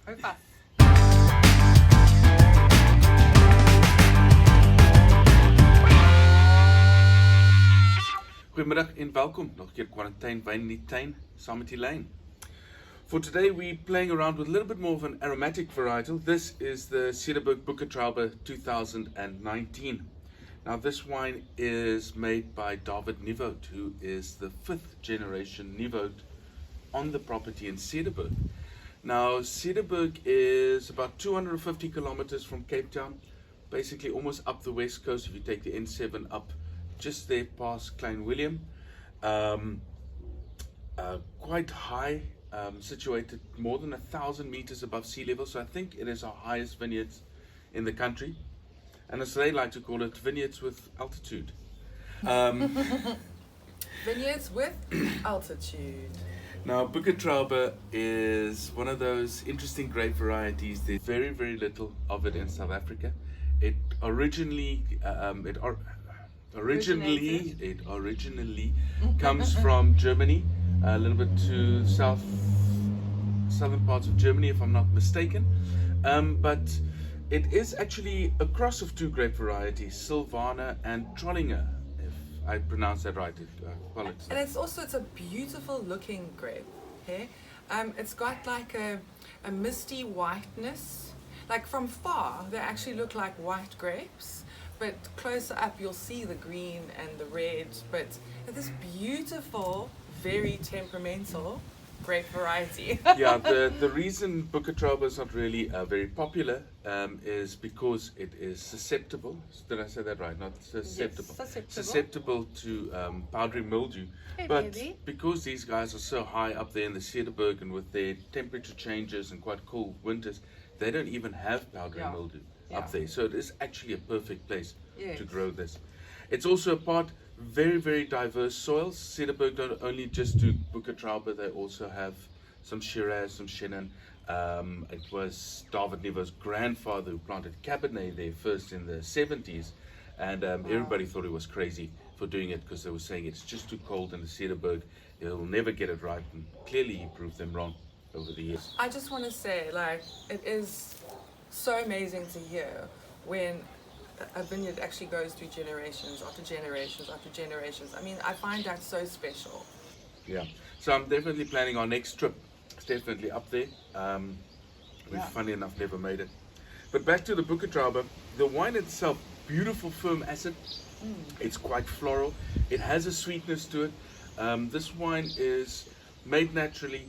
Hou vas. Goedemiddag en welkom nog een keer Kwarantynwyn in die tuin saam met Elaine. For today we're playing around with a little bit more of an aromatic varietal. This is the Cederberg Wines 2019. Now this wine is made by David Niewoudt, who is the 5th generation Niewoudt on the property in Cederberg. Now Cederberg is about 250 kilometers from Cape Town, basically almost up the west coast if you take the N7 up just there past Klein Willem. Quite high, situated more than 1,000 meters above sea level, so I think it is our highest vineyards in the country, and as they like to call it, vineyards with altitude. Vineyards with altitude. Now Bukketraube is one of those interesting grape varieties. There's very, very little of it in South Africa. It originally comes from Germany, a little bit to southern parts of Germany, if I'm not mistaken. But it is actually a cross of two grape varieties, Sylvaner and Trollinger, if I pronounce that right. Apologies. And it's a beautiful looking grape. Okay? It's got like a misty whiteness. Like from far, they actually look like white grapes. But closer up, you'll see the green and the red. But it's this beautiful, very temperamental grape variety. Yeah, the reason Bukketraube is not really very popular is because it is susceptible. Did I say that right? Not susceptible. Yes, susceptible to powdery mildew. Hey, but baby. because these guys are so high up there in the Cederberg and with their temperature changes and quite cool winters, they don't even have powdery mildew up there. So it is actually a perfect place to grow this. It's also a part very, very diverse soils. Cederberg don't only just do Bukketraube, they also have some Shiraz, some Chenin. It was David Niewoudt's grandfather who planted Cabernet there first in the 70s, and everybody thought he was crazy for doing it because they were saying it's just too cold in the Cederberg, he'll never get it right, and clearly he proved them wrong over the years. I just want to say, like, it is so amazing to hear when a vineyard actually goes through generations after generations after generations. I mean, I find that so special. Yeah, so I'm definitely planning our next trip. It's definitely up there. We've funny enough never made it. But back to the Bukketraube, the wine itself, beautiful firm acid. It's quite floral. It has a sweetness to it. This wine is made naturally,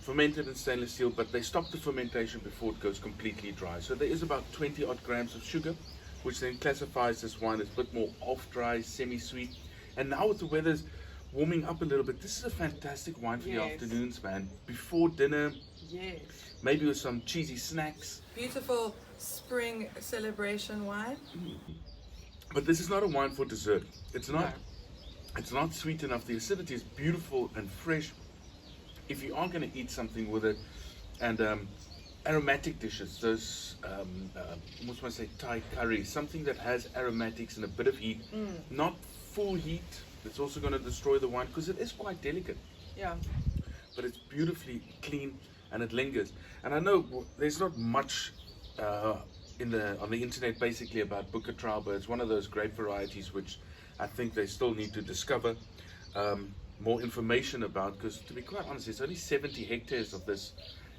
fermented in stainless steel, but they stop the fermentation before it goes completely dry. So there is about 20 odd grams of sugar, which then classifies this wine as a bit more off-dry, semi-sweet. And now with the weather's warming up a little bit, this is a fantastic wine for the afternoons, man. Before dinner, maybe with some cheesy snacks. Beautiful spring celebration wine. But this is not a wine for dessert. It's not. It's not sweet enough. The acidity is beautiful and fresh. If you are going to eat something with it, and aromatic dishes, those almost want to say Thai curry, something that has aromatics and a bit of heat, not full heat. It's also going to destroy the wine because it is quite delicate. Yeah. But it's beautifully clean and it lingers. And I know there's not much on the internet basically about Bukketraube. It's one of those grape varieties which I think they still need to discover more information about, because to be quite honest, there's only 70 hectares of this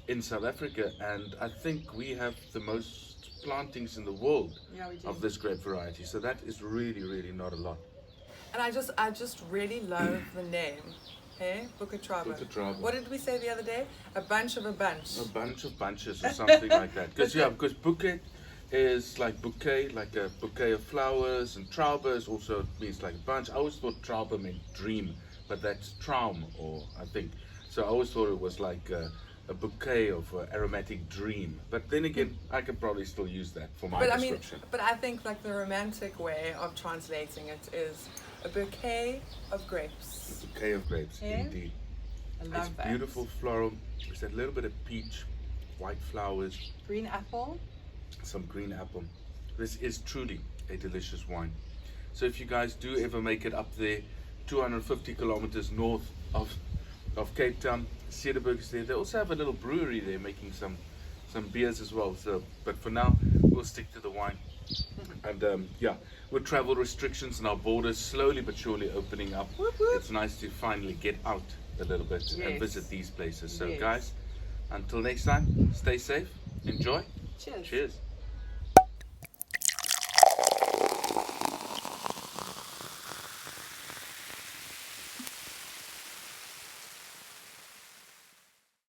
in South Africa, and I think we have the most plantings in the world of this grape variety. So that is really, really not a lot. And I just really love the name. Hey, Bukketraube. Bukketraube. What did we say the other day? A bunch of a bunch. A bunch of bunches or something like that. Because bouquet is like bouquet, like a bouquet of flowers, and Traube also means like a bunch. I always thought Traube meant dream, but that's Traum, or I think. So I always thought it was like a bouquet of aromatic dream. But then again, I could probably still use that for my description. But I think like the romantic way of translating it is a bouquet of grapes. A bouquet of grapes, indeed. I love it's that. Beautiful floral. There's that little bit of peach, white flowers. Green apple. Some green apple. This is truly a delicious wine. So if you guys do ever make it up there, 250 kilometers north of of Cape Town. Cederberg is there. They also have a little brewery there making some beers as well. So, but for now, we'll stick to the wine. And yeah, with travel restrictions and our borders slowly but surely opening up, Whoop, whoop. it's nice to finally get out a little bit and Yes. visit these places. So Yes. guys, until next time, stay safe, enjoy. Cheers. Cheers.